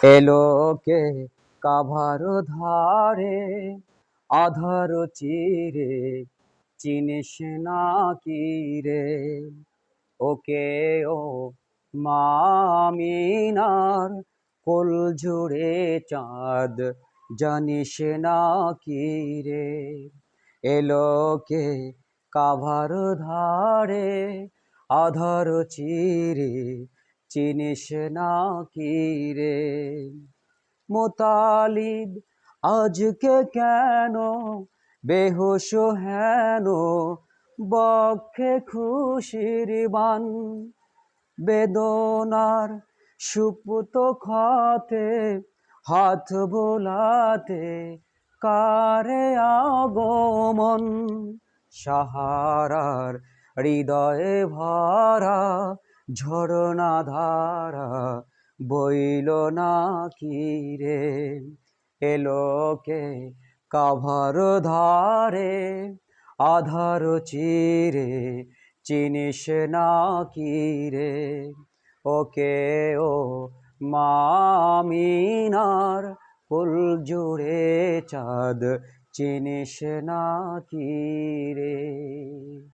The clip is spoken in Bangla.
এলো কে কাভার ধারে আধার চিরে, চিনিস না কি রে? ওকে ও মামিনার কোল জুড়ে চাঁদ, জানিস না কি রে? এলো কে কাভার ধারে আধার চিরে, চিনিস না কি রে? মোতালিব আজকে কেন বেহুশ হেন, বক্ষে খুশির বান, বেদনার সুপ্ত ক্ষতে হাত বোলাতে কারে আগমন? সাহারার হৃদয়ে ভরা ঝরনা ধারা বইল না কি রে? এলো কে কাভার ধারে আধার চিরে, চিনিস না কি রে? ওকে ও মামিনার কুল জুড়ে চাঁদ, চিনিস না কি রে?